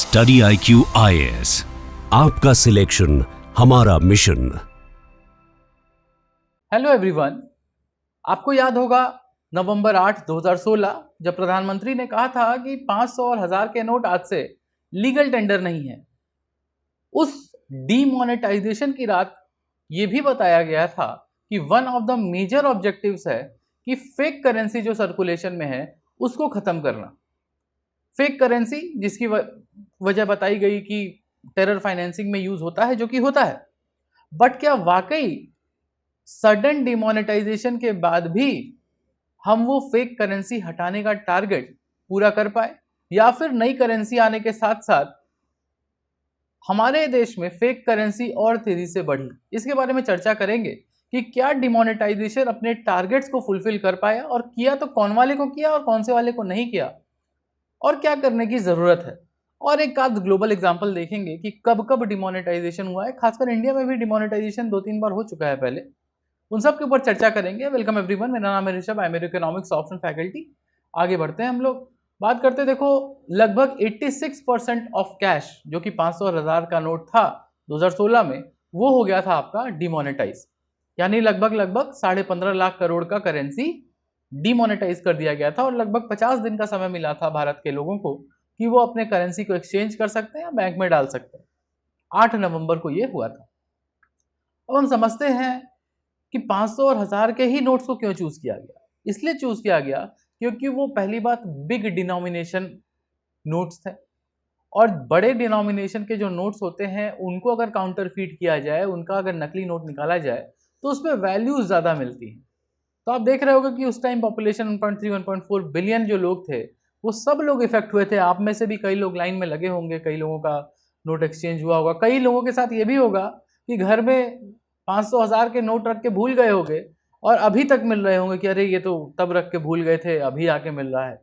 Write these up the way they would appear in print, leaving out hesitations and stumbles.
Study IQ IAS, आपका selection हमारा mission. Hello everyone, आपको याद होगा नवंबर 8, 2016 जब प्रधानमंत्री ने कहा था कि 500 और 1000 के नोट आज से लीगल टेंडर नहीं है। उस डीमोनेटाइजेशन की रात ये भी बताया गया था कि one of the major objectives है कि फेक करेंसी जो सर्कुलेशन में है उसको खत्म करना। फेक करेंसी जिसकी वजह बताई गई कि टेरर फाइनेंसिंग में यूज होता है, जो कि होता है, बट क्या वाकई सडन डिमोनेटाइजेशन के बाद भी हम वो फेक करेंसी हटाने का टारगेट पूरा कर पाए, या फिर नई करेंसी आने के साथ साथ हमारे देश में फेक करेंसी और तेजी से बढ़ी? इसके बारे में चर्चा करेंगे कि क्या डिमोनेटाइजेशन अपने टारगेट्स को फुलफिल कर पाया, और किया तो कौन वाले को किया और कौन से वाले को नहीं किया, और क्या करने की जरूरत है। और एक आध ग्लोबल एग्जांपल देखेंगे कि कब कब डिमोनेटाइजेशन हुआ है। खासकर इंडिया में भी डिमोनेटाइजेशन 2-3 बार हो चुका है पहले। उन सब के ऊपर चर्चा करेंगे। वेलकम एवरीवन, मेरा नाम है Rishabh, I am economics option faculty. आगे बढ़ते हैं हम लोग, बात करते हैं। देखो, लगभग 86% ऑफ कैश जो कि 500 और 1000 का नोट था 2016 में, वो हो गया था आपका डिमोनेटाइज। यानी लगभग 15.5 लाख करोड़ का करेंसी डिमोनेटाइज कर दिया गया था, और लगभग 50 दिन का समय मिला था भारत के लोगों को कि वो अपने करेंसी को एक्सचेंज कर सकते हैं या बैंक में डाल सकते हैं। 8 नवंबर को ये हुआ था। अब हम समझते हैं कि 500 और 1000 के ही नोट्स को क्यों चूज किया गया। इसलिए चूज किया गया क्योंकि वो पहली बात बिग डिनोमिनेशन नोट्स थे, और बड़े डिनोमिनेशन के जो नोट्स होते हैं उनको अगर काउंटरफीट किया जाए, उनका अगर नकली नोट निकाला जाए तो उसमें वैल्यूज ज्यादा मिलती है। तो आप देख रहे होगे कि उस टाइम पॉपुलेशन 1.3 1.4 बिलियन जो लोग थे, वो सब लोग इफेक्ट हुए थे। आप में से भी कई लोग लाइन में लगे होंगे, कई लोगों का नोट एक्सचेंज हुआ होगा। कई लोगों के साथ ये भी होगा कि घर में 500 1000 के नोट रख के भूल गए होंगे, और अभी तक मिल रहे होंगे कि अरे ये तो तब रख के भूल गए थे, अभी आके मिल रहा है।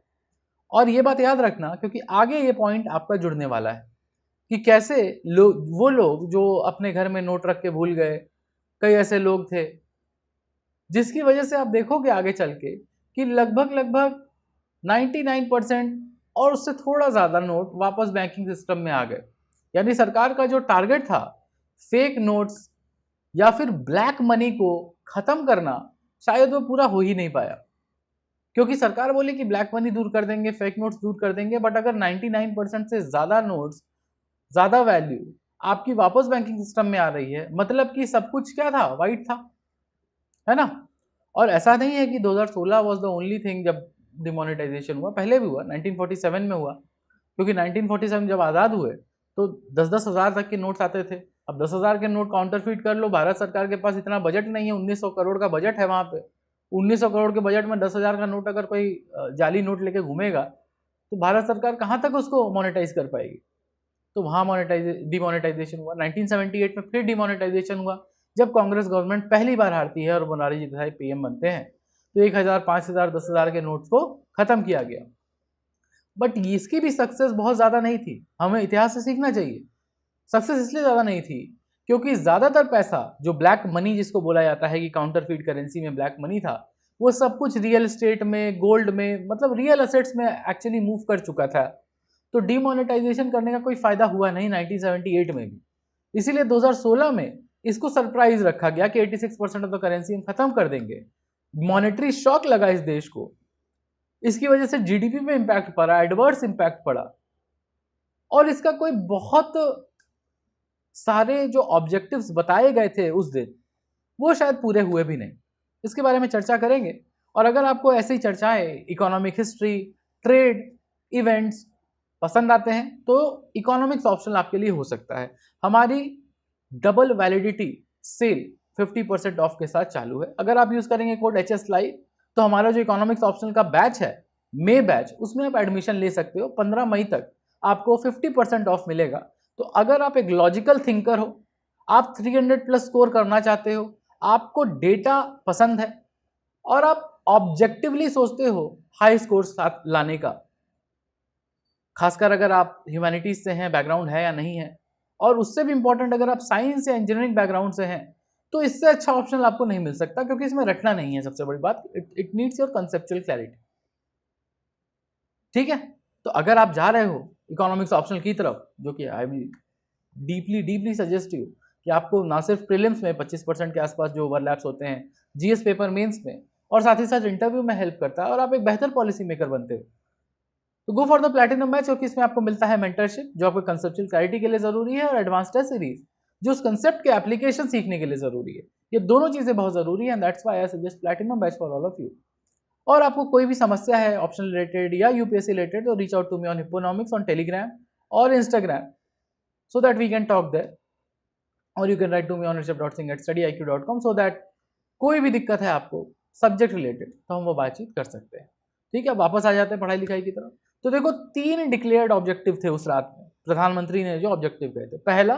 और ये बात याद रखना, क्योंकि आगे ये पॉइंट आपका जुड़ने वाला है कि कैसे वो लोग जो अपने घर में नोट रख के भूल गए, कई ऐसे लोग थे जिसकी वजह से आप देखोगे आगे चल के कि लगभग 99% और उससे थोड़ा ज्यादा नोट वापस बैंकिंग सिस्टम में आ गए। यानी सरकार का जो टारगेट था फेक नोट्स या फिर ब्लैक मनी को खत्म करना, शायद वो पूरा हो ही नहीं पाया। क्योंकि सरकार बोली कि ब्लैक मनी दूर कर देंगे, फेक नोट्स दूर कर देंगे, बट अगर 99% से ज्यादा नोट्स, ज्यादा वैल्यू आपकी वापस बैंकिंग सिस्टम में आ रही है, मतलब कि सब कुछ क्या था, वाइट था, है ना। और ऐसा नहीं है कि 2016 वाज द ओनली थिंग जब डिमोनेटाइजेशन हुआ, पहले भी हुआ, 1947 में हुआ। क्योंकि 1947 जब आज़ाद हुए तो 10-10 हज़ार तक के नोट्स आते थे। अब 10,000 के नोट काउंटरफीट कर लो, भारत सरकार के पास इतना बजट नहीं है। 1900 करोड़ का बजट है वहाँ पे। 1900 करोड़ के बजट में 10,000 का नोट अगर कोई जाली नोट लेके घूमेगा तो भारत सरकार कहाँ तक उसको मोनेटाइज कर पाएगी। तो वहाँ डिमोनेटाइजेशन हुआ। 1978 में फिर डिमोनेटाइजेशन हुआ जब कांग्रेस गवर्नमेंट पहली बार हारती है और मोरारजी देसाई PM बनते हैं, तो 1000, 5000, 10,000 के नोट्स को खत्म किया गया। बट इसकी भी सक्सेस बहुत ज्यादा नहीं थी, हमें इतिहास से सीखना चाहिए। सक्सेस इसलिए ज्यादा नहीं थी क्योंकि ज्यादातर पैसा जो ब्लैक मनी जिसको बोला जाता है कि काउंटरफीट करेंसी में ब्लैक मनी था, वो सब कुछ रियल एस्टेट में, गोल्ड में, मतलब रियल असेट्स में एक्चुअली मूव कर चुका था। तो डिमोनेटाइजेशन करने का कोई फायदा हुआ नहीं 1978 में भी। इसीलिए 2016 में इसको सरप्राइज रखा गया कि 86% ऑफ द करेंसी हम खत्म कर देंगे। मॉनेटरी शॉक लगा इस देश को, इसकी वजह से GDP में इंपैक्ट पड़ा, एडवर्स इंपैक्ट पड़ा, और इसका कोई बहुत सारे जो ऑब्जेक्टिव्स बताए गए थे उस दिन, वो शायद पूरे हुए भी नहीं। इसके बारे में चर्चा करेंगे। और अगर आपको ऐसी चर्चाएं, इकोनॉमिक हिस्ट्री, ट्रेड, इवेंट्स पसंद आते हैं तो इकोनॉमिक्स ऑप्शन आपके लिए हो सकता है। हमारी डबल वैलिडिटी सेल 50% ऑफ के साथ चालू है। अगर आप यूज करेंगे कोड HS लाइव, तो हमारा जो इकोनॉमिक्स ऑप्शनल का बैच है, मे बैच, उसमें आप एडमिशन ले सकते हो। 15 मई तक आपको 50% ऑफ मिलेगा। तो अगर आप एक लॉजिकल थिंकर हो, आप 300 प्लस स्कोर करना चाहते हो, आपको डेटा पसंद है, और आप ऑब्जेक्टिवली सोचते हो हाई स्कोर साथ लाने का, खासकर अगर आप ह्यूमैनिटीज से हैं, बैकग्राउंड है या नहीं है, और उससे भी इंपॉर्टेंट अगर आप साइंस या इंजीनियरिंग बैकग्राउंड से हैं, तो इससे अच्छा ऑप्शन आपको नहीं मिल सकता, क्योंकि इसमें रटना नहीं है। सबसे बड़ी बात, it needs your conceptual clarity. ठीक है, तो अगर आप जा रहे हो इकोनॉमिक्स ऑप्शनल की तरफ, जो कि आई मीन डीपली सजेस्टिव कि आपको ना सिर्फ प्रीलिम्स में 25% के आसपास जो ओवरलैप्स होते हैं, जीएस पेपर मेंस में, और साथ ही साथ इंटरव्यू में हेल्प करता है और आप एक बेहतर पॉलिसी मेकर बनते हो। तो गो फॉर द प्लैटिनम बैच, क्योंकि इसमें आपको मिलता है मेंटरशिप जो आपको कंसेप्चुअल क्लैरिटी के लिए जरूरी है, और एडवांस टेस्ट सीरीज जो उस कंसेप्ट के एप्लीकेशन सीखने के लिए जरूरी है। ये दोनों चीजें बहुत जरूरी है, that's why I suggest platinum batch for all of you. और आपको कोई भी समस्या है ऑप्शन रिलेटेड या यूपीएससी रिलेटेड, तो reach out to me on Hipponomics on Telegram और Instagram, so that we can talk there, or you can write to me on rishabh.singh@studyiq.com, so that कोई भी दिक्कत है आपको सब्जेक्ट रिलेटेड तो हम वो बातचीत कर सकते हैं। ठीक है, वापस आ जाते हैं पढ़ाई लिखाई की तरफ। तो देखो 3 डिक्लेयर्ड ऑब्जेक्टिव थे उस रात में, प्रधानमंत्री ने जो ऑब्जेक्टिव कहे थे। पहला,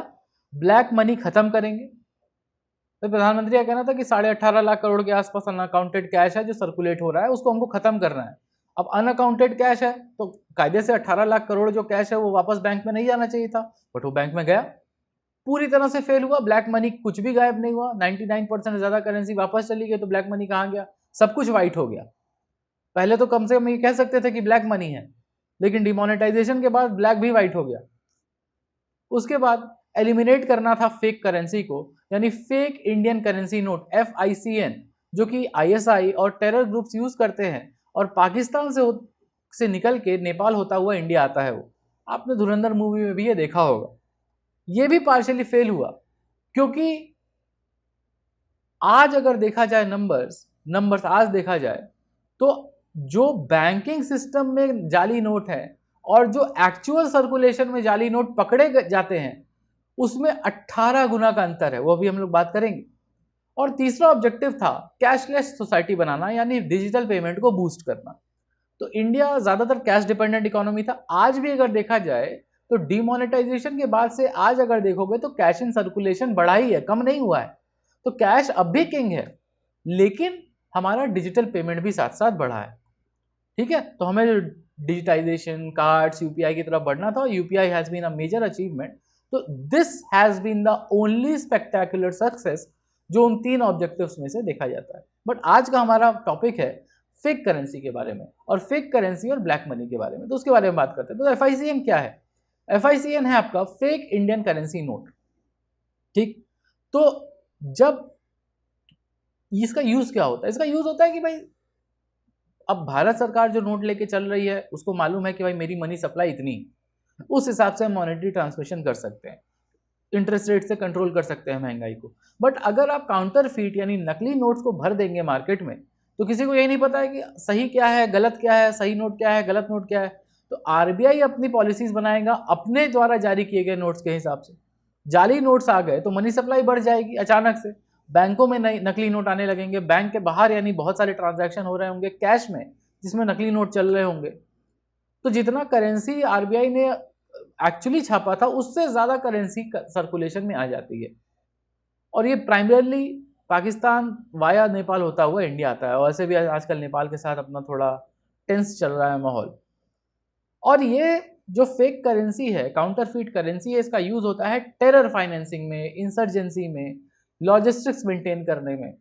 ब्लैक मनी खत्म करेंगे। तो प्रधानमंत्री का कहना था कि 18.5 लाख करोड़ के आसपास अनअकाउंटेड कैश है जो सर्कुलेट हो रहा है, उसको हमको खत्म करना है। अब अनअकाउंटेड कैश है तो कायदे से 18 लाख करोड़ जो कैश है वो वापस बैंक में नहीं जाना चाहिए था, बट वो बैंक में गया, पूरी तरह से फेल हुआ। ब्लैक मनी कुछ भी गायब नहीं हुआ, 99% से ज्यादा करेंसी वापस चली गई, तो ब्लैक मनी कहाँ गया? सब कुछ व्हाइट हो गया। पहले तो कम से कम ये कह सकते थे कि ब्लैक मनी है, लेकिन डिमोनेटाइजेशन के बाद ब्लैक भी व्हाइट हो गया। उसके बाद एलिमिनेट करना था फेक करेंसी को, यानी fake Indian currency note FICN, जो कि ISI और टेरर ग्रुप्स यूज करते हैं, और पाकिस्तान से निकल के नेपाल होता हुआ इंडिया आता है। वो आपने धुरंधर मूवी में भी ये देखा होगा। ये भी पार्शियली फेल हुआ, क्योंकि आज अगर देखा जाए नंबर्स आज देखा जाए तो जो बैंकिंग सिस्टम में जाली नोट है और जो एक्चुअल सर्कुलेशन में जाली नोट पकड़े जाते हैं उसमें 18 गुना का अंतर है, वो भी हम लोग बात करेंगे। और तीसरा ऑब्जेक्टिव था कैशलेस सोसाइटी बनाना, यानी डिजिटल पेमेंट को बूस्ट करना। तो इंडिया ज्यादातर कैश डिपेंडेंट इकोनॉमी था। आज भी अगर देखा जाए तो डिमोनेटाइजेशन के बाद से आज अगर देखोगे तो कैश इन सर्कुलेशन बढ़ा ही है, कम नहीं हुआ है। तो कैश अब भी किंग है, लेकिन हमारा डिजिटल पेमेंट भी साथ साथ बढ़ा है। ठीक है, तो हमें डिजिटाइजेशन, कार्ड्स, यूपीआई की तरफ बढ़ना था, और UPI has been a major achievement. तो this has been the only spectacular success जो उन 3 ऑब्जेक्टिव्स में से देखा जाता है। बट आज का हमारा टॉपिक है फेक करेंसी के बारे में, और फेक करेंसी और ब्लैक मनी के बारे में। तो उसके बारे में बात करते हैं। तो FICN क्या है? FICN है आपका फेक इंडियन करेंसी नोट। ठीक, तो जब इसका यूज क्या होता है? इसका यूज होता है कि भाई अब भारत सरकार जो नोट लेके चल रही है उसको मालूम है कि भाई मेरी मनी सप्लाई इतनी, उस हिसाब से हम मॉनेटरी ट्रांसमिशन कर सकते हैं, इंटरेस्ट रेट से कंट्रोल कर सकते हैं महंगाई को। बट अगर आप काउंटर फीट यानी नकली नोट्स को भर देंगे मार्केट में, तो किसी को यही नहीं पता है कि सही क्या है, गलत क्या है, सही नोट क्या है, गलत नोट क्या है। तो RBI अपनी पॉलिसीज बनाएगा अपने द्वारा जारी किए गए नोट्स के हिसाब से। जाली नोट्स आ गए तो मनी सप्लाई बढ़ जाएगी अचानक से, बैंकों में नई नकली नोट आने लगेंगे, बैंक के बाहर यानी बहुत सारे ट्रांजैक्शन हो रहे होंगे कैश में जिसमें नकली नोट चल रहे होंगे। तो जितना करेंसी RBI ने एक्चुअली छापा था उससे ज्यादा करेंसी सर्कुलेशन में आ जाती है, और ये प्राइमरली पाकिस्तान वाया नेपाल होता हुआ इंडिया आता है। और ऐसे भी आजकल नेपाल के साथ अपना थोड़ा टेंस चल रहा है माहौल। और ये जो फेक करेंसी है, काउंटरफीट करेंसी है, इसका यूज होता है टेरर फाइनेंसिंग में, इंसर्जेंसी में, लॉजिस्टिक्स मेंटेन करने में।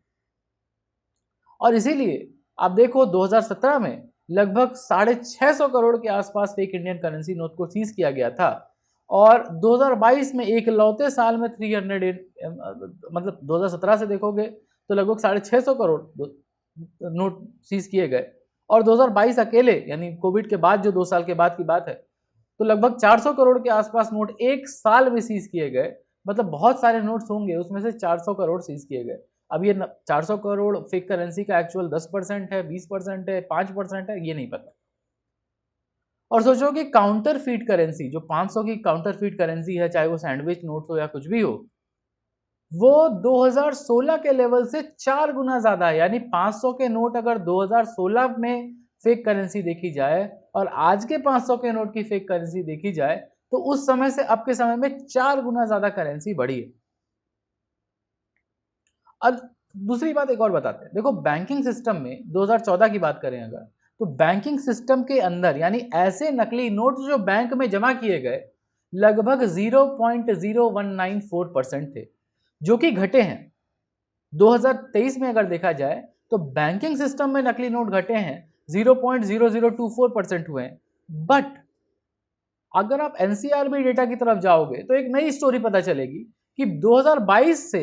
और इसीलिए आप देखो 2017 में लगभग 650 करोड़ के आसपास फेक इंडियन करेंसी नोट को सीज किया गया था, और 2022 में एक लौते साल में 300 मतलब 2017 से देखोगे तो लगभग 650 करोड़ नोट सीज किए गए, और 2022 अकेले यानी कोविड के बाद जो 2 साल के बाद की बात है तो लगभग 400 करोड़ के आसपास नोट एक साल में सीज किए गए। मतलब बहुत सारे नोट्स होंगे, उसमें से 400 करोड़ सीज किए गए। अब ये 400 करोड़ फेक करेंसी का एक्चुअल 10% है, 20% है, 5% है, ये नहीं पता। और सोचो कि काउंटर फीट करेंसी जो 500 की काउंटर फीट करेंसी है, चाहे वो सैंडविच नोट हो या कुछ भी हो, वो 2016 के लेवल से 4 गुना ज्यादा है। यानी 500 के नोट अगर 2016 में फेक करेंसी देखी जाए और आज के 500 के नोट की फेक करेंसी देखी जाए तो उस समय से अब के समय में 4 गुना ज्यादा करेंसी बढ़ी है। अब दूसरी बात एक और बताते हैं। देखो बैंकिंग सिस्टम में 2014 की बात करें अगर, तो बैंकिंग सिस्टम के अंदर यानी ऐसे नकली नोट जो बैंक में जमा किए गए लगभग 0.0194% थे, जो कि घटे हैं। 2023 में अगर देखा जाए तो बैंकिंग सिस्टम में नकली नोट घटे हैं, 0.0024% हुए हैं। बट अगर आप एनसीआरबी डेटा की तरफ जाओगे तो एक नई स्टोरी पता चलेगी कि 2022 से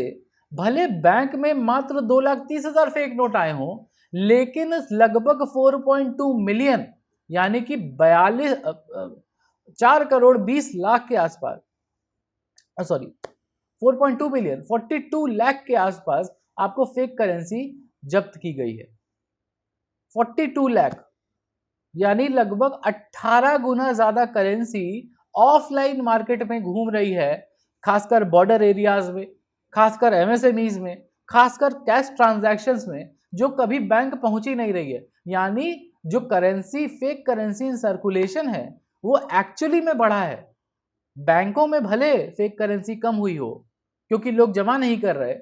भले बैंक में मात्र 2,30,000 फेक नोट आए हों, लेकिन लगभग 4.2 मिलियन यानी कि 4,20,00,000 के आसपास, सॉरी 4.2 बिलियन 42 लाख के आसपास आपको फेक करेंसी जब्त की गई है। 42 लाख यानी लगभग 18 गुना ज्यादा करेंसी ऑफलाइन मार्केट में घूम रही है, खासकर बॉर्डर एरियाज में, खासकर एमएसएमईज में, खासकर कैश ट्रांजैक्शंस में, जो कभी बैंक पहुंच ही नहीं रही है। यानी जो currency, fake currency in circulation है, वो एक्चुअली में बढ़ा है। बैंकों में भले फेक करेंसी कम हुई हो क्योंकि लोग जमा नहीं कर रहे,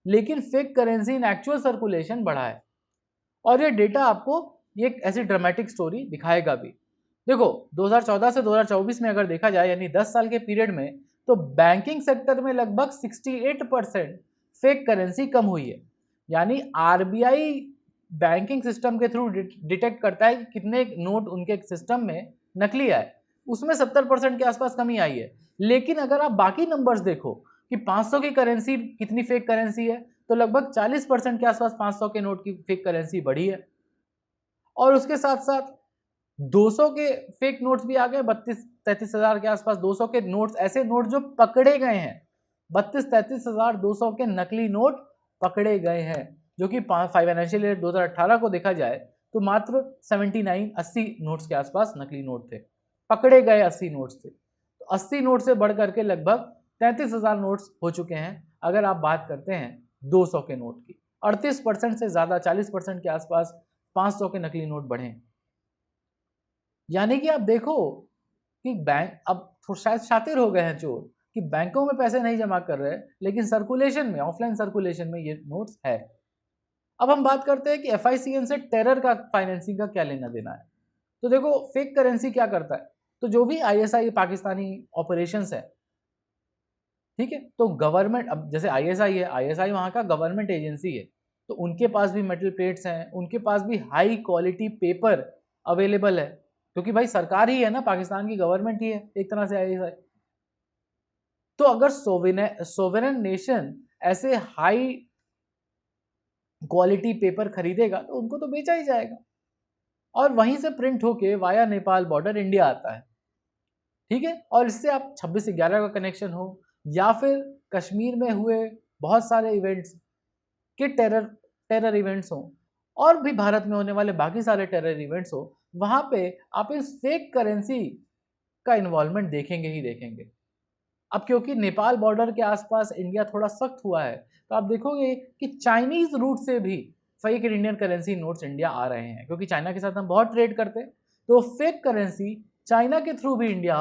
लेकिन fake currency in actual circulation बढ़ा है। और ये डेटा आपको एक ऐसी ड्रामेटिक स्टोरी दिखाएगा भी। देखो 2014 से 2024 में अगर देखा जाए, यानी 10 साल के पीरियड में, तो बैंकिंग सेक्टर में लगभग 68% फेक करेंसी कम हुई है। यानी आरबीआई बैंकिंग सिस्टम के थ्रू डिटेक्ट करता है कि कितने नोट उनके सिस्टम में नकली आए, उसमें 70% के आसपास कमी आई है। लेकिन अगर आप बाकी नंबर्स देखो कि 500 की करेंसी कितनी फेक करेंसी है, तो लगभग 40% के आसपास 500 के नोट की फेक करेंसी बढ़ी है। और उसके साथ साथ 200 के फेक नोट्स भी आ गए, 32-33 हजार के आसपास 200 के नोट्स, ऐसे नोट जो पकड़े गए हैं। 32-33 हजार 200 के नकली नोट पकड़े गए हैं, जो कि फाइनेंशियल ईयर 2018 को देखा जाए तो मात्र 79-80 नोट्स के आसपास नकली नोट थे, पकड़े गए 80 नोट्स थे। तो 80 नोट से बढ़ करके लगभग 33,000 नोट्स हो चुके हैं अगर आप बात करते हैं 200 के नोट की। 38% से ज्यादा, 40% के आसपास 500 के नकली नोट बढ़े। यानी कि आप देखो कि बैंक अब शायद शातिर हो गए हैं चोर, कि बैंकों में पैसे नहीं जमा कर रहे, लेकिन सर्कुलेशन में, ऑफलाइन सर्कुलेशन में ये नोट्स है। अब हम बात करते हैं कि एफआईसीएन से टेरर का, फाइनेंसिंग का क्या लेना देना है। तो देखो फेक करेंसी क्या करता है, तो जो भी आईएसआई पाकिस्तानी ऑपरेशंस है, ठीक है, तो गवर्नमेंट, अब जैसे आईएसआई है, आईएसआई वहां का गवर्नमेंट एजेंसी है, तो उनके पास भी मेटल प्लेट्स हैं, उनके पास भी हाई क्वालिटी पेपर अवेलेबल है, क्योंकि भाई सरकार ही है ना, पाकिस्तान की गवर्नमेंट ही है एक तरह से आईएसआई। तो अगर सोवेरेन नेशन ऐसे हाई क्वालिटी पेपर खरीदेगा तो उनको तो बेचा ही जाएगा, और वहीं से प्रिंट होके वाया नेपाल बॉर्डर इंडिया आता है, ठीक है। और इससे आप 26/11 का कनेक्शन हो, या फिर कश्मीर में हुए बहुत सारे इवेंट्स के टेरर इवेंट्स हो, और भी भारत में होने वाले बाकी सारे टेरर इवेंट्स हो, वहां पे आप इस फेक करेंसी का इन्वॉल्वमेंट देखेंगे ही देखेंगे। अब क्योंकि नेपाल बॉर्डर के आसपास इंडिया थोड़ा सख्त हुआ है, तो आप देखोगे कि चाइनीज रूट से भी fake Indian currency notes India आ रहे हैं, क्योंकि चाइना के साथ हम बहुत ट्रेड करते हैं, तो फेक करेंसी चाइना के थ्रू भी इंडिया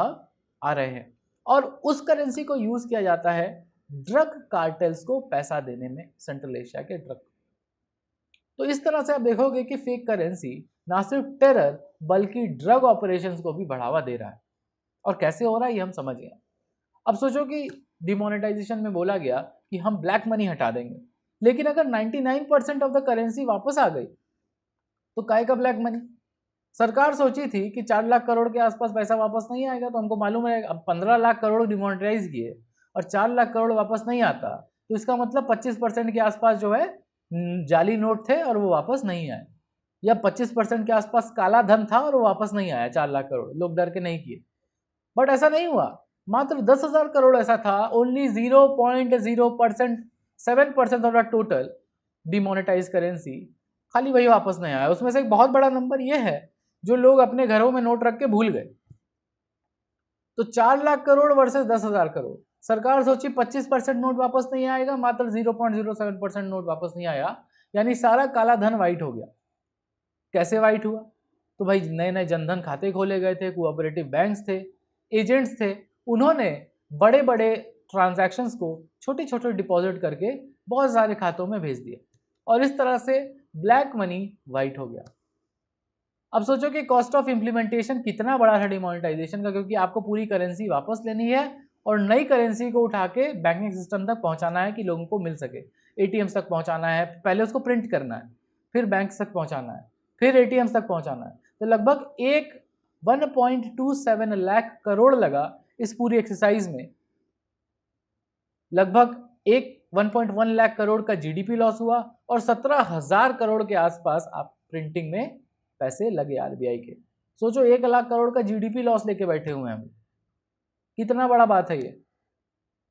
आ रहे हैं, और उस करेंसी को यूज किया जाता है ड्रग कार्टेल्स को पैसा देने में, सेंट्रल एशिया के ड्रग। तो इस तरह से आप देखोगे कि फेक करेंसी ना सिर्फ टेरर बल्कि ड्रग ऑपरेशंस को भी बढ़ावा दे रहा है। और कैसे हो रहा है ये हम समझ गए। अब सोचो कि डिमोनेटाइजेशन में बोला गया कि हम ब्लैक मनी हटा देंगे, लेकिन अगर 99% ऑफ द करेंसी वापस आ गई तो काय का ब्लैक मनी। सरकार सोची थी कि 4 लाख करोड़ के आसपास पैसा वापस नहीं आएगा, तो हमको मालूम है अब 15 लाख करोड़ डिमोनेटाइज किए और 4 लाख करोड़ वापस नहीं आता, तो इसका मतलब 25% के आसपास जो है जाली नोट थे और वो वापस नहीं आए, या 25% के आसपास काला धन था और वो वापस नहीं आया 4 लाख करोड़, लोग डर के नहीं किए। बट ऐसा नहीं हुआ, मात्र 10,000 करोड़ ऐसा था, only 0.0%, 7% of the total demonetise currency, खाली वही वापस नहीं आया। उसमें से एक बहुत बड़ा नंबर ये है जो लोग अपने घरों में नोट रख के भूल गए। तो 4 लाख करोड़ वर्सेस 10,000 करोड़, सरकार सोची 25% नोट वापस नहीं आएगा, मात्र 0.07% नोट वापस नहीं आया, यानी सारा काला धन वाइट हो गया। कैसे वाइट हुआ, तो भाई नए नए जनधन खाते खोले गए थे, कोऑपरेटिव बैंक्स थे, एजेंट्स थे, उन्होंने बड़े बड़े ट्रांजैक्शंस को छोटे छोटे डिपॉजिट करके बहुत सारे खातों में भेज दिए, और इस तरह से ब्लैक मनी वाइट हो गया। अब सोचो कि कॉस्ट ऑफ इंप्लीमेंटेशन कितना बड़ा है डिमोनेटाइजेशन का, क्योंकि आपको पूरी करेंसी वापस लेनी है और नई करेंसी को उठा के बैंकिंग सिस्टम तक पहुंचाना है कि लोगों को मिल सके, एटीएम तक पहुंचाना है, पहले उसको प्रिंट करना है, फिर बैंक तक पहुंचाना है, फिर एटीएम तक पहुंचाना है। तो लगभग 1 1.27 लाख करोड़ लगा इस पूरी एक्सरसाइज में। लगभग 1.1 लाख करोड़ का जीडीपी लॉस हुआ और 17,000 करोड़ के आसपास आप प्रिंटिंग में पैसे लगे आरबीआई के। सोचो 1 लाख करोड़ का जीडीपी लॉस लेके बैठे हुए हैं हम, कितना बड़ा बात है ये।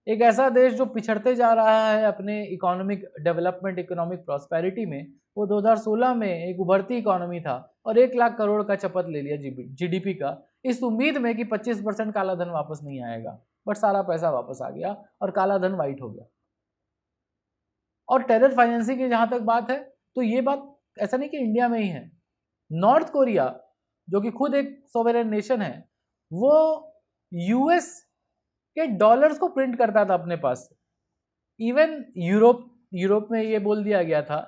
एक ऐसा देश जो पिछड़ते जा रहा है अपने इकोनॉमिक डेवलपमेंट, इकोनॉमिक प्रॉस्पेरिटी में, वो 2016 में एक उभरती इकोनॉमी था और 1 लाख करोड़ का चपत ले लिया जीडीपी का, इस उम्मीद में कि 25% काला धन वापस नहीं आएगा, बट सारा पैसा वापस आ गया और काला धन वाइट हो गया। और टेरर फाइनेंसिंग की जहां तक बात है, तो ये बात ऐसा नहीं कि इंडिया में ही है। नॉर्थ कोरिया जो कि खुद एक सोवरेन नेशन है, वो यूएस के डॉलर्स को प्रिंट करता था अपने पास। इवन यूरोप में ये बोल दिया गया था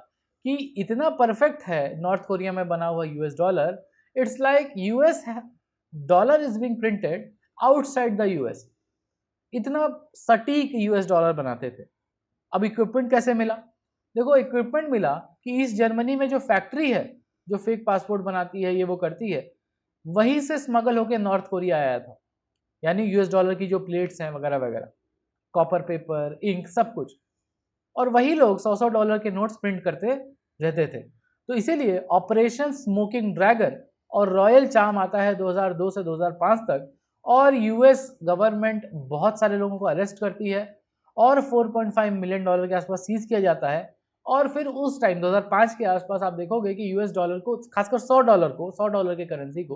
कि इतना परफेक्ट है नॉर्थ कोरिया में बना हुआ US dollar, it's like US dollar is being printed outside the US. इतना सटीक यूएस डॉलर बनाते थे। अब इक्विपमेंट कैसे मिला? देखो, इक्विपमेंट मिला कि ईस्ट जर्मनी में जो फैक्ट्री है जो फेक पासपोर्ट बनाती है, ये वो करती है, वहीं से स्मगल होकर नॉर्थ कोरिया आया था। यानी यूएस डॉलर की जो प्लेट्स हैं वगैरह वगैरह, कॉपर पेपर, इंक, सब कुछ, और वही लोग 100-100 डॉलर के नोट्स प्रिंट करते रहते थे। तो इसीलिए ऑपरेशन स्मोकिंग ड्रैगन और रॉयल चार्म आता है 2002 से 2005 तक, और यूएस गवर्नमेंट बहुत सारे लोगों को अरेस्ट करती है और 4.5 मिलियन डॉलर के आसपास सीज किया जाता है। और फिर उस टाइम 2005 के आसपास आप देखोगे कि यूएस डॉलर को, खासकर 100 डॉलर के करेंसी को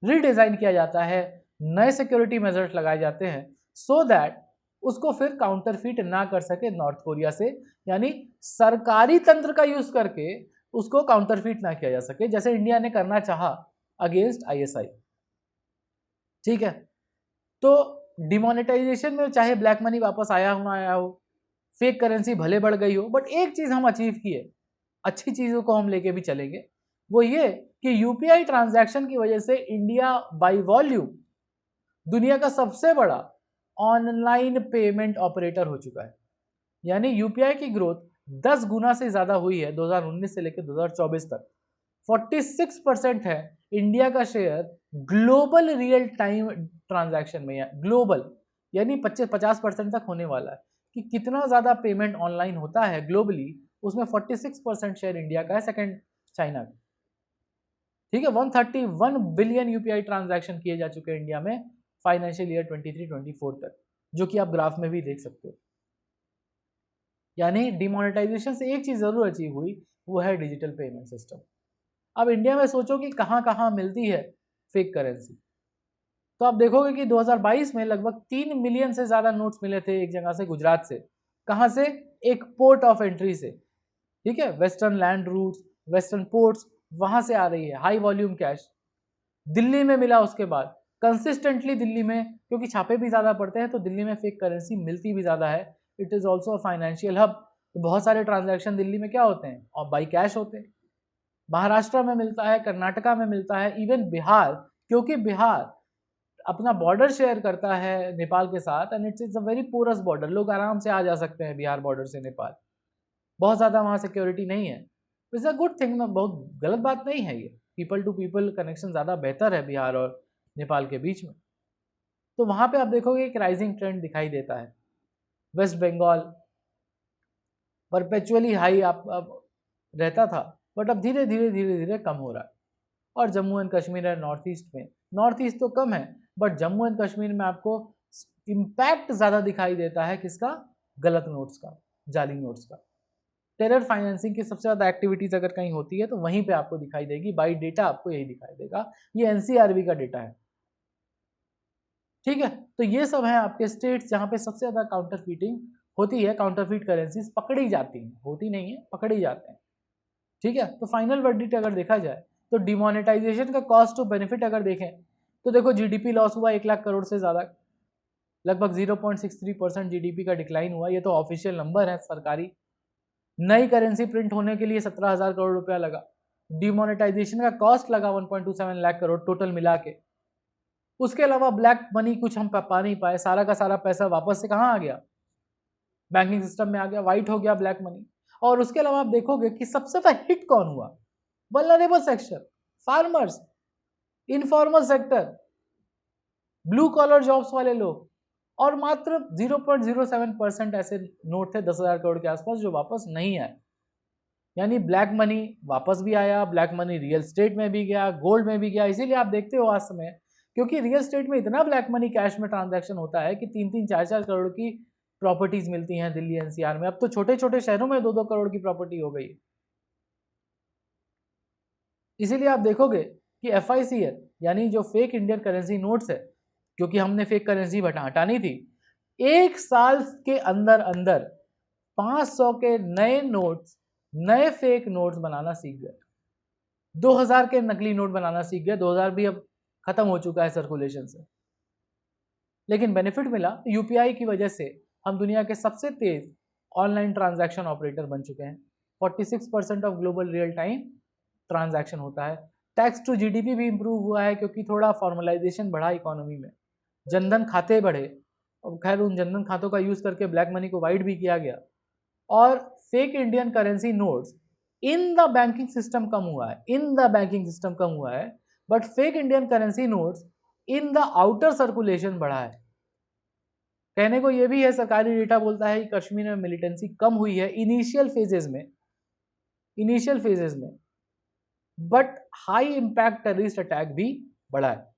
रीडिजाइन किया जाता है, नए सिक्योरिटी मेजर्स लगाए जाते हैं सो दैट उसको फिर काउंटरफीट ना कर सके नॉर्थ कोरिया से, यानी सरकारी तंत्र का यूज करके उसको काउंटरफीट ना किया जा सके, जैसे इंडिया ने करना चाहा अगेंस्ट आईएसआई। ठीक है, तो डिमोनेटाइजेशन में चाहे ब्लैक मनी वापस आया हो ना आया हो, फेक करेंसी भले बढ़ गई हो, बट एक चीज हम अचीव किए, अच्छी चीजों को हम लेके भी चलेंगे, वो ये कि यूपीआई ट्रांजैक्शन की वजह से इंडिया बाय वॉल्यूम दुनिया का सबसे बड़ा ऑनलाइन पेमेंट ऑपरेटर हो चुका है। यानी यूपीआई की ग्रोथ 10 गुना से ज्यादा हुई है 2019 से लेकर 2024 तक। 46% है इंडिया का share global real time transaction में, ग्लोबल यानी 50% तक होने वाला है कि कितना ज्यादा पेमेंट ऑनलाइन होता है ग्लोबली, उसमें 46% शेयर इंडिया का है, सेकंड चाइना का। ठीक है, 131 बिलियन यूपीआई ट्रांजैक्शन किए जा चुके हैं इंडिया में फाइनेंशियल ईयर 23-24 तक, जो कि आप ग्राफ में भी देख सकते हो। यानी डिमोनेटाइजेशन से एक चीज जरूर अचीव हुई, वो है डिजिटल पेमेंट सिस्टम। अब इंडिया में सोचो कि कहां कहां मिलती है फेक करेंसी, तो आप देखोगे कि 2022 में लगभग 3 मिलियन से ज्यादा नोट्स मिले थे एक जगह से, गुजरात से। कहां से? एक पोर्ट ऑफ एंट्री से। ठीक है, western land routes, western ports, वहां से आ रही है हाई वॉल्यूम कैश। दिल्ली में मिला उसके बाद कंसिस्टेंटली, दिल्ली में क्योंकि छापे भी ज्यादा पड़ते हैं तो दिल्ली में फेक करेंसी मिलती भी ज्यादा है। It is also a financial hub, तो बहुत सारे ट्रांजैक्शन दिल्ली में क्या होते हैं? और बाई कैश होते हैं। महाराष्ट्र में मिलता है, कर्नाटका में मिलता है, इवन बिहार, क्योंकि बिहार अपना बॉर्डर शेयर करता है नेपाल के साथ, and it's a very porous border, लोग आराम से आ जा सकते हैं बिहार बॉर्डर से नेपाल, बहुत ज्यादा वहां सिक्योरिटी नहीं है। इट्स अ गुड थिंग, बहुत गलत बात नहीं है ये, पीपल टू पीपल कनेक्शन ज्यादा बेहतर है बिहार और नेपाल के बीच में। तो वहां पे आप देखोगे एक राइजिंग ट्रेंड दिखाई देता है। वेस्ट बंगाल परपेचुअली हाई आप रहता था, बट अब धीरे धीरे कम हो रहा है। और जम्मू एंड कश्मीर है नॉर्थ ईस्ट में, नॉर्थ ईस्ट तो कम है, बट जम्मू एंड कश्मीर में आपको इम्पैक्ट ज्यादा दिखाई देता है किसका? गलत नोट्स का, जाली नोट्स का। टेरर फाइनेंसिंग की सबसे ज्यादा एक्टिविटीज अगर कहीं होती है तो वहीं पे आपको दिखाई देगी, बाई डेटा आपको यही दिखाई देगा। ये एनसीआरबी का डेटा है। ठीक है, तो ये सब है आपके स्टेट्स जहां पे सबसे ज्यादा काउंटरफीटिंग होती है, काउंटरफीट करेंसीज पकड़ी जाती हैं, होती नहीं है, पकड़ी जाते हैं। ठीक है, तो फाइनल वर्डिक्ट अगर देखा जाए तो डिमोनेटाइजेशन का कॉस्ट टू बेनिफिट अगर देखें तो देखो जीडीपी लॉस हुआ 1 लाख करोड़ से ज्यादा, लगभग 0.63% जीडीपी का डिक्लाइन हुआ। ये तो ऑफिशियल नंबर है सरकारी। नई करेंसी प्रिंट होने के लिए 17,000 करोड़ रुपया लगा। डिमोनेटाइजेशन का कॉस्ट लगा 1.27 लाख करोड़ टोटल मिला के। उसके अलावा ब्लैक मनी कुछ हम पा नहीं पाए, सारा का सारा पैसा वापस से कहाँ आ गया? बैंकिंग सिस्टम में आ गया, वाइट हो गया ब्लैक मनी। और उसके अलावा आप देखोगे कि सबसे ज्यादा हिट कौन हुआ? Vulnerable section, farmers. Informal sector, blue collar jobs वाले लोग, और मात्र 0.07% ऐसे नोट थे 10,000 करोड़ के आसपास जो वापस नहीं आए। यानी ब्लैक मनी वापस भी आया, ब्लैक मनी रियल स्टेट में भी गया, गोल्ड में भी गया। इसीलिए आप देखते हो आज समय, क्योंकि रियल स्टेट में इतना ब्लैक मनी कैश में ट्रांजैक्शन होता है कि 3-3, 4-4 करोड़ की प्रॉपर्टीज मिलती हैं दिल्ली एनसीआर में। अब तो छोटे छोटे शहरों में 2-2 करोड़ की प्रॉपर्टी हो गई। इसीलिए आप देखोगे कि FICL यानी जो फेक इंडियन करेंसी नोट्स है, क्योंकि हमने फेक करेंसी हटानी थी, 1 साल के अंदर अंदर 500 के नए नोट्स, नए फेक नोट्स बनाना सीख गए। 2000 के नकली नोट बनाना सीख गए। 2000 भी अब खत्म हो चुका है सर्कुलेशन से। लेकिन बेनिफिट मिला, यूपीआई की वजह से हम दुनिया के सबसे तेज ऑनलाइन ट्रांजैक्शन ऑपरेटर बन चुके हैं। 46% of global real time transaction होता है। टैक्स टू जीडीपी भी इंप्रूव हुआ है, क्योंकि थोड़ा फॉर्मलाइजेशन बढ़ा इकोनॉमी में, जनधन खाते बढ़े। अब खैर उन जनधन खातों का यूज करके ब्लैक मनी को वाइड भी किया गया, और fake Indian currency notes in the banking system कम हुआ है, इन द बैंकिंग सिस्टम कम हुआ है, but fake Indian currency notes in the outer circulation बढ़ा है। कहने को यह भी है, सरकारी डेटा बोलता है कि कश्मीर में मिलिटेंसी कम हुई है इनिशियल फेजेस में, but high impact terrorist attack भी बढ़ा है।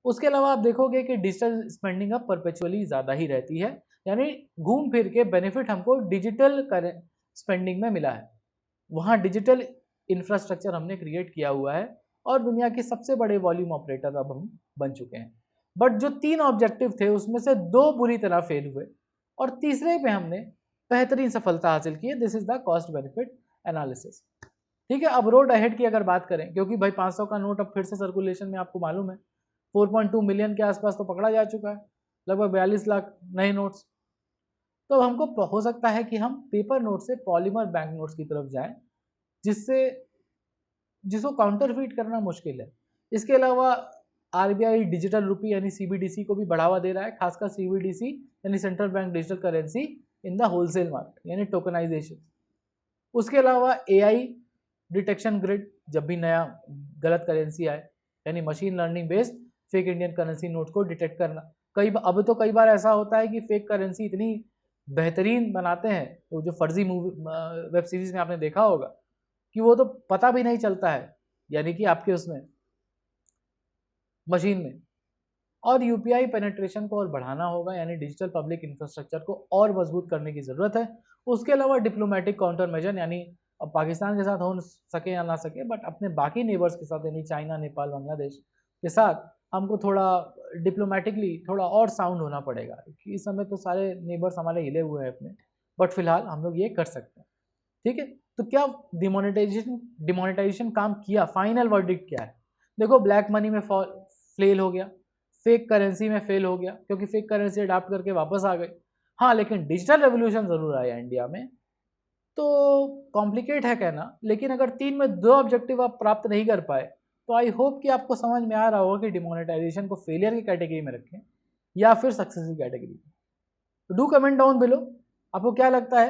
उसके अलावा आप देखोगे कि डिजिटल स्पेंडिंग अब परपेचुअली ज़्यादा ही रहती है, यानी घूम फिर के बेनिफिट हमको डिजिटल स्पेंडिंग में मिला है। वहाँ डिजिटल इंफ्रास्ट्रक्चर हमने क्रिएट किया हुआ है, और दुनिया के सबसे बड़े वॉल्यूम ऑपरेटर अब हम बन चुके हैं। बट जो 3 ऑब्जेक्टिव थे उसमें से 2 बुरी तरह फेल हुए, और तीसरे पे हमने बेहतरीन सफलता हासिल की है। This is the cost benefit analysis. ठीक है, अब रोड अहेड की अगर बात करें, क्योंकि भाई 500 का नोट अब फिर से सर्कुलेशन में, आपको मालूम है 4.2 मिलियन के आसपास तो पकड़ा जा चुका है, लगभग 42 लाख नए नोट्स। तो हमको हो सकता है कि हम पेपर नोट से पॉलीमर बैंक नोट्स की तरफ जाएं, जिसको काउंटरफीट करना मुश्किल है। इसके अलावा आरबीआई डिजिटल रुपी यानी सीबीडीसी को भी बढ़ावा दे रहा है, खासकर सीबीडीसी यानी central bank digital currency in the wholesale market यानी टोकनाइजेशन। उसके अलावा एआई डिटेक्शन ग्रिड, जब भी नया गलत करेंसी आए, यानी machine learning based fake Indian currency note को डिटेक्ट करना। अब तो कई बार ऐसा होता है कि फेक करेंसी इतनी बेहतरीन बनाते हैं, तो जो फर्जी मूवी वेब सीरीज में आपने देखा होगा कि वो तो पता भी नहीं चलता है, यानी कि आपके उसमें मशीन में। और यूपीआई पेनिट्रेशन को और बढ़ाना होगा, यानी डिजिटल पब्लिक इंफ्रास्ट्रक्चर को और मजबूत करने की ज़रूरत है। उसके अलावा डिप्लोमेटिक काउंटर मेजर, यानी अब पाकिस्तान के साथ हो सके या ना सके, बट अपने बाकी नेबर्स के साथ यानी चाइना, नेपाल, बांग्लादेश के साथ हमको थोड़ा डिप्लोमेटिकली थोड़ा और साउंड होना पड़ेगा, कि इस समय तो सारे नेबर्स हमारे हिले हुए हैं अपने, बट फिलहाल हम लोग ये कर सकते हैं। ठीक है, तो क्या डिमोनेटाइजेशन काम किया? फाइनल वर्डिक्ट क्या है? देखो, ब्लैक मनी में फेल हो गया, फेक करेंसी में फेल हो गया, क्योंकि फेक करेंसी अडाप्ट करके वापस आ गए। हाँ, लेकिन डिजिटल रेवोल्यूशन जरूर आया इंडिया में। तो कॉम्प्लिकेट है कहना, लेकिन अगर 3 में 2 ऑब्जेक्टिव आप प्राप्त नहीं कर पाए, तो आई होप कि आपको समझ में आ रहा होगा कि डिमोनेटाइजेशन को फेलियर की कैटेगरी में रखें या फिर सक्सेस की कैटेगरी में। तो डू कमेंट डाउन बिलो, आपको क्या लगता है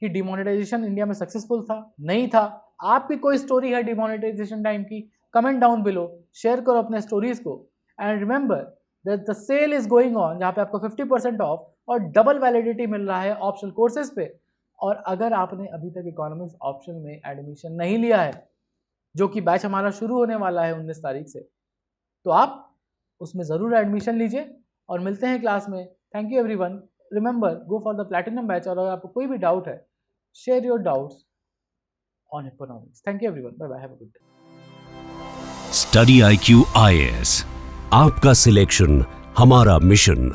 कि डिमोनेटाइजेशन इंडिया में सक्सेसफुल था, नहीं था? आपकी कोई स्टोरी है डिमोनेटाइजेशन टाइम की? कमेंट डाउन बिलो, शेयर करो अपने स्टोरीज को। And remember that the sale is going on, जहाँ पे आपको 50% ऑफ और डबल वैलिडिटी मिल रहा है ऑप्शनल कोर्सेज पे। और अगर आपने अभी तक इकोनॉमिक्स ऑप्शन में एडमिशन नहीं लिया है, जो कि बैच हमारा शुरू होने वाला है 19 तारीख से, तो आप उसमें ज़रूर एडमिशन लीजिए, और मिलते हैं क्लास में। Thank you everyone. Remember, go for the platinum batch, और अगर आपको कोई भी डाउट है, share your doubts on economics. Thank you everyone, bye bye, have a good day. Study IQ IAS, आपका सिलेक्शन हमारा मिशन।